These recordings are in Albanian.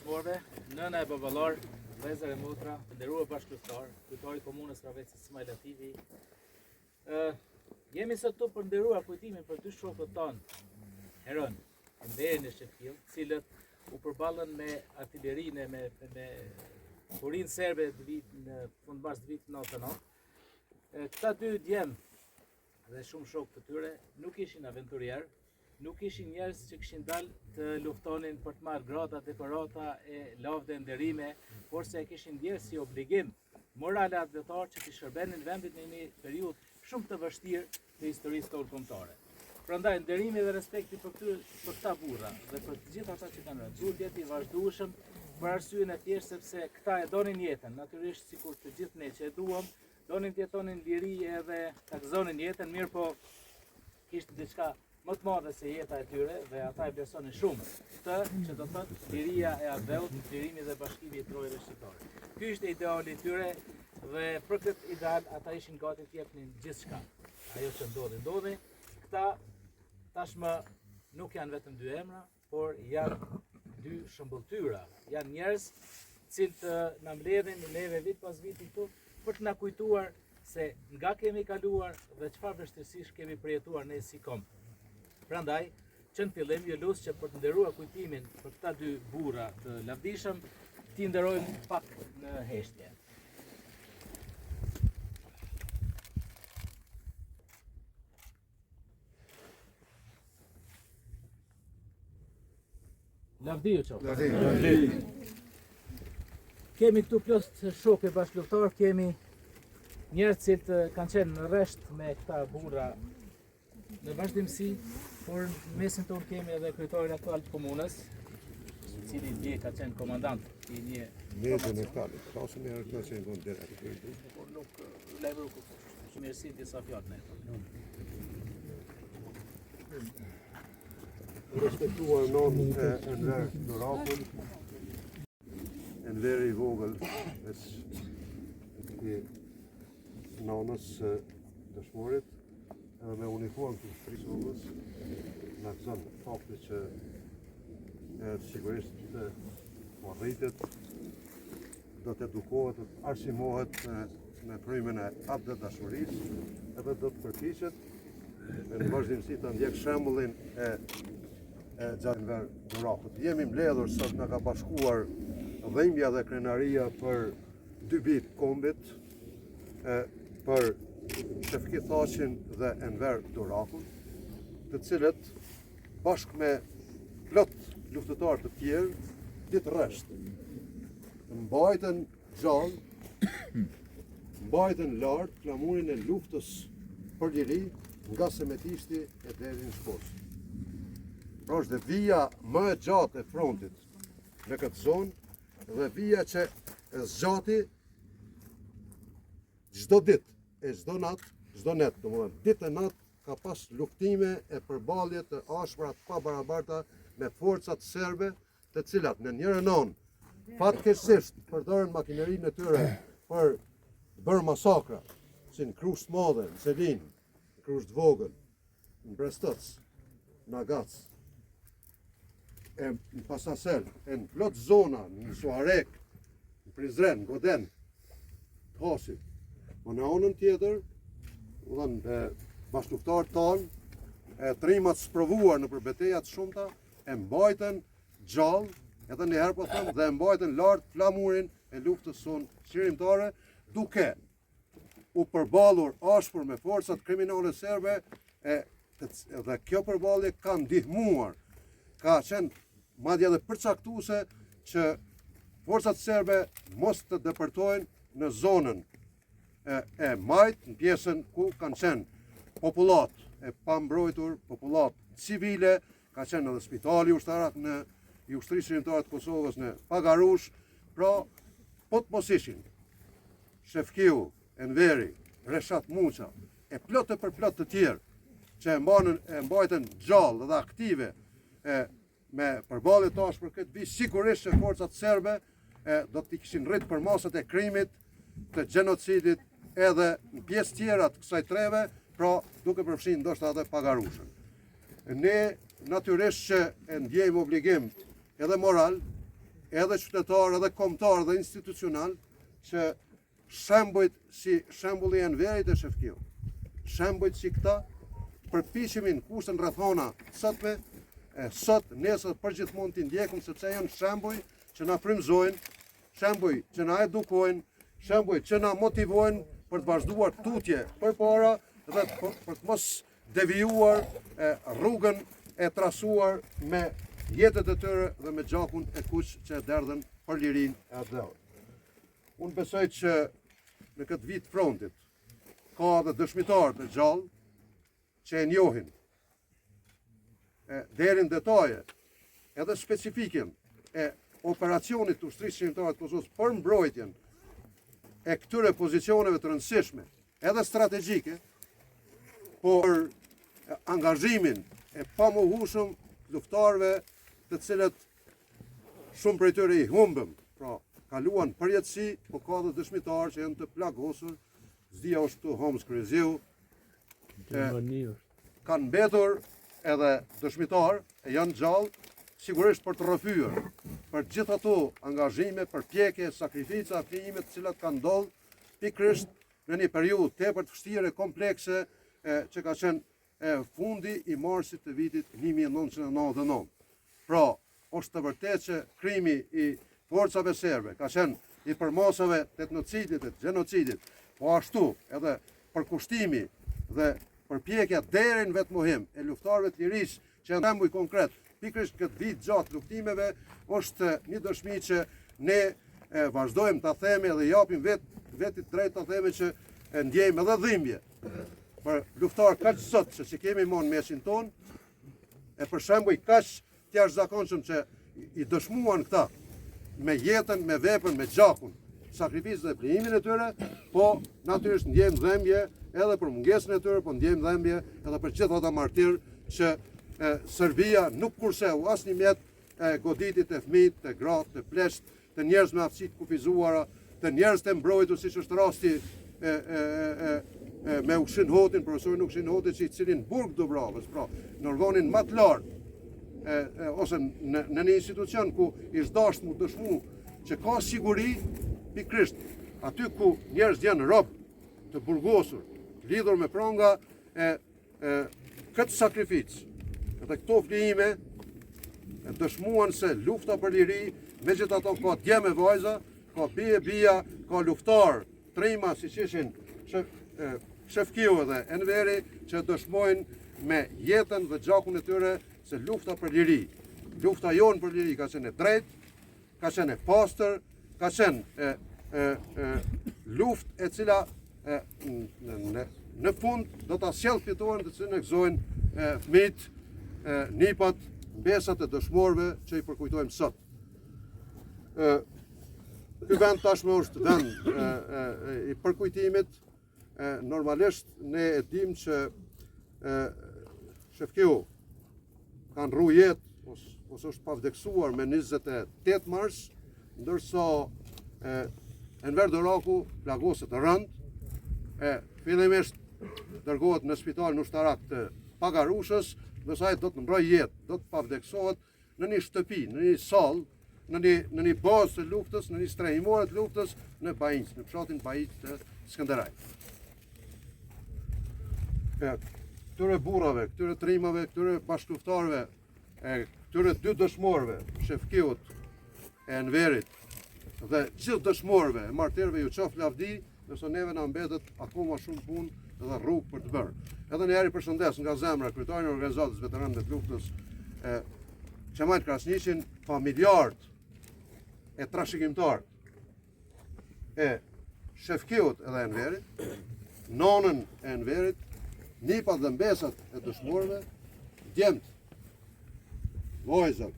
pjesëmarrëve, nëna e baballar, vëllezër e motra, të nderuar bashkëpunëtor, kryetari i komunës Raveci Ismail Latifi. Jemi sot këtu për nderuar kujtimin për dy shokët tanë, Heron, Enverin e Sheffield, cilët u përballën me artillerinë me furinë serbe në fundmars të vitit 99. Këta dy djem dhe shumë shokë të tyre nuk ishin aventurier, nuk ishin njerëz që kishin dalë të luftonin për të marrë grada, dekorata e lavde nderime, por se e kishin ndjerë si obligim moral atletar që t'i shërbenin vendit në një periudhë shumë të vështirë të historisë tonë kombëtare. Prandaj nderimi dhe respekti për këta burra dhe për të gjithë ata që kanë rënë duhet jetë i vazhdueshëm për arsyeën e thjeshtë sepse këta e donin jetën, natyrisht sikur të gjithë ne që e duam, donin të jetonin liri edhe ta gëzonin jetën, mirë po kishte diçka më të madhe se jeta e tyre dhe ata e vlerësonin shumë këtë që do të thotë liria e arbeut, lirimi dhe bashkimi i trojave shqiptare. Ky ishte ideali i tyre dhe për këtë ideal ata ishin gati të jepnin gjithçka. Ajo që ndodhi. Këta tashmë nuk janë vetëm dy emra, por janë dy shëmbulltyra. Janë njerëz cilët na mbledhin neve vit pas viti këtu për të na kujtuar se nga kemi kaluar dhe çfarë vështirësish kemi përjetuar ne si kom. Prandaj, që në fillim ju lut që për të nderuar kujtimin për këta dy burra të lavdishëm, t'i nderojmë pak në heshtje. Lavdi ju qoftë. Lavdi. Kemi këtu plot shokë bashkëluftar, kemi njerëz që kanë qenë në rresht me këta burra në vazhdimsi, por në mesin tonë kemi edhe kryetarin aktual të komunës, i cili dje ka qenë komandant i një Mesin e aktualit, klasën e ka qenë vonë deri por nuk lajmëru mirësi disa fjalë ne. Respektuar nonë e Enver Durakun, Enveri i vogël i nonës dëshmorit, edhe me uniformë të shtrikës, në gëzën fakti që sigurisht të rritet, do të edukohet, do të arsimohet në krymin e atë dhe dashurisë, edhe do të përpiqet në vazhdimsi të ndjek shembullin e Enver Durakut. Jemi mbledhur sot na ka bashkuar dhimbja dhe krenaria për 2 bit kombit, për Shefki Thaqin dhe Enver Durakun, të cilët bashkë me plot luftëtar të tjerë, ditë rresht, mbajtën gjallë, mbajtën lartë klamurin e luftës për liri nga Semetishti e deri në Shkos. Pra është dhe vija më e gjatë e frontit në këtë zonë dhe vija që zgjati çdo ditë e çdo natë, çdo net, domethënë ditë e natë ka pas luftime e përballje të ashpra të pabarabarta me forcat serbe, të cilat në njërin anë fatkeqësisht përdoren makinerinë e tyre për të bërë masakra, si në Krusht të Madhe, në Selin, në Krusht të Vogël, në Brestëc, në Agac, në Pasasel, në plot zona, në Suarek, në Prizren, në Goden, të Hasit. Në anën tjetër, bashkëluftarët tanë, trimat sprovuar në përbetejat shumëta, e mbajtën gjallë, edhe një herë po thëmë, dhe e mbajtën lartë flamurin e luftës sonë qërimtare, duke u përballur ashpër me forcat kriminale serbe, dhe kjo përballje ka ndihmuar, ka qenë madje edhe përcaktuese që forcat serbe mos të depërtojnë në zonën e Majt, në pjesën ku kanë qenë popullat e pambrojtur, popullat civile, ka qenë edhe spitali ushtarak në Ushtrisë Shërimtare të Kosovës në Pagarush, pra po të mos ishin Shefkiu, Enveri, Reshat Muça, e plot e përplot të tjerë që e mbajtën gjallë dhe aktive me përballje tash për këtë vit, sigurisht që forcat serbe do t'i kishin rrit për masat e krimit, të gjenocidit edhe në pjesë tjera të kësaj treve, pra duke përfshin ndoshta edhe Pagarushën. Ne natyrisht që e ndjejmë obligim edhe moral, edhe qytetar, edhe kombëtar dhe institucional që shembujt si shembulli i Enverit e Shefkiu, shembujt si këta përpiqemi në kushten rrethona sotme, sot nesër përgjithmonë t'i ndjekim sepse janë shembuj që na frymëzojnë, shembuj që na edukojnë, shembuj që na motivojnë për të vazhduar tutje përpara dhe për të mos devijuar rrugën e trasuar me jetët e tyre dhe me gjakun e kuq që e derdhen për lirinë e atëdhëut. Unë besoj që në këtë vit frontit ka edhe dëshmitar të gjallë që e njohin deri në detaje edhe specifikin e operacionit të ushtrisë shqiptare të Kosovës për mbrojtjen e këtyre pozicioneve të rëndësishme edhe strategjike, por angazhimin e pamohueshëm luftarëve të cilët shumë prej tyre i humbëm, pra kaluan përjetësi, po ka dhe dëshmitar që janë të plagosur, zdia është të Homs Kryziu, kanë mbetur edhe dëshmitar e janë gjallë, sigurisht për të rrëfyer, për gjithë ato angazhime, përpjekje, sakrifica, flijime të cilat kanë ndodhur pikërisht në një periudhë tepër të vështirë e komplekse që ka qenë fundi i marsit të vitit 1999. Pra, është të vërtetë që krimi i forcave serbe ka qenë i përmasave të etnocidit, të gjenocidit, po ashtu edhe përkushtimi dhe përpjekja deri në vetmuhim e luftarëve të lirisë që janë shembuj konkret pikërisht këtë vit gjatë luftimeve, është një dëshmi që ne vazhdojmë ta themi dhe japim vetit drejt ta themi që ndjejmë edhe dhimbje për luftar kaq sot që kemi mon mesin ton, e për shembuj kaq të jashtëzakonshëm që i dëshmuan këta me jetën, me veprën, me gjakun, sakrificën dhe plijimin e tyre, po natyrisht ndjejmë dhimbje edhe për mungesën e tyre, po ndjejmë dhimbje edhe për gjithë ata martirë që Serbia nuk kurseu asnjë mjet goditit të fëmijët, të gratë, të plesht, të njerëz me aftësi të kufizuara, të njerëz të mbrojtur, siç është rasti me Ukshin Hotin, profesorin Ukshin Hotin, i cili në Burg Dubravës, pra në organin më të lartë, ose në një institucion ku ishte dashur mu dëshmu që ka siguri pikërisht aty ku njerëz janë rob të burgosur, lidhur me pranga këtë sakrificë, edhe këto flijime dëshmuan se lufta për liri, megjithatë ka djemë e vajza, ka bija, ka luftar, trima si ishin Shefkiu dhe Enveri që dëshmojnë me jetën dhe gjakun e tyre se lufta për liri. Lufta jonë për liri ka qenë e drejtë, ka qenë e pastër, ka qenë luftë e cila në fund do ta sjellë fitoren të cilën e gëzojnë fëmijët, nipat, mbesat e dëshmorëve që i përkujtojmë sot. Ky vend tashmë është vend i përkujtimit. Normalisht ne e dim që Shefkiu ka ndru jetë ose është pavdeksuar me 28 mars, ndërsa Enver Doraku plagoset rënd, fillimisht dërgohet në spitalin ushtarak të Pagarushës, ndërsa ai do të ndrojë jetë, do të pavdeksohet në një shtëpi, në një sallë, në një bazë të luftës, në një strehimore të luftës në Bajinç, në fshatin Bajinç të Skënderajit. Këtyre burrave, këtyre trimave, këtyre bashkëluftarëve, këtyre dy dëshmorëve, Shefkiut e Enverit dhe gjithë dëshmorëve e martirëve ju qof lavdi, nëse neve na mbetet akoma shumë punë dhe rrugë për të bërë. Edhe një herë i përshëndes nga zemra kryetarin e organizatës veteranëve të luftës Qemajt Krasniqin, familjarët e trashëgimtarët e Shefkiut edhe Enverit, nonën e Enverit, nipat dhe mbesat e dëshmorëve, djemt, vajzat,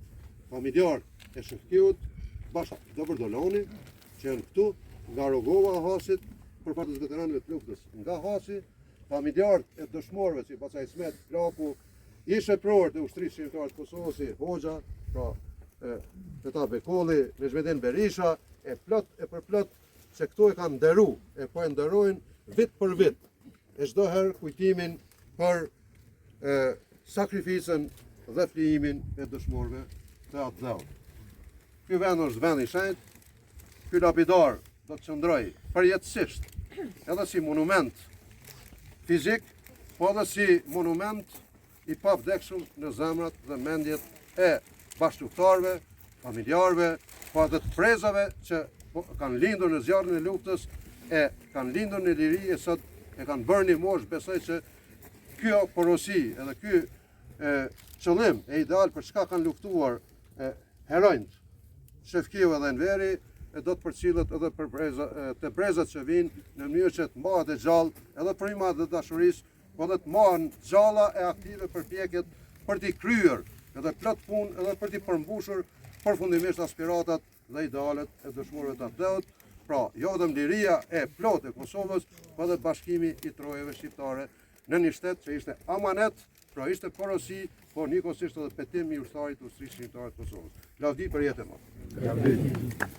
familjarët e Shefkiut, bashkë Dobërdoloni, që janë këtu nga Rogova Hasit, përpatës veteranëve të luftës nga Hasi, familjarët e dëshmorëve si Pasaj Smet, Plaku, ishe prorë të ushtrisë shqiptare të Kosovës, Hoxha, pra Feta Bekolli, Nezhmedin Berisha, e përplot se këto e kanë nderu, e po e nderojnë vit për vit, e çdo herë kujtimin për sakrificën dhe flijimin e dëshmorëve të atëdhëut. ky vend është vend i shenjtë, ky lapidar do të qëndroj përjetësisht edhe si monument fizik, po edhe si monument i pavdekshëm në zemrat dhe mendjet e bashkëtarëve, familjarëve, po edhe të prezave që kanë lindur në zjarrin e luftës, e kanë lindur në liri e sot e kanë bërë një moshë. Besoj që kjo porosi edhe ky qëllim e ideal për çka kanë luftuar heronjt Shefkiu edhe Enveri do të përcillet edhe për të brezat që vinë në mënyrë që të mbahet e gjallë edhe primat dhe dashurisë, po edhe të mbahen gjalla e aktive përpjekjet për t'i kryer edhe plot punë edhe për t'i përmbushur përfundimisht aspiratat dhe idealet e dëshmorëve të atleut. Pra, jo vetëm liria e plotë e Kosovës, po edhe bashkimi i trojeve shqiptare në një shtet që ishte amanet, pra ishte porosi, po njëkohësisht edhe petim i ushtarit të ushtrisë shqiptare të Kosovës. Lavdi për jetën.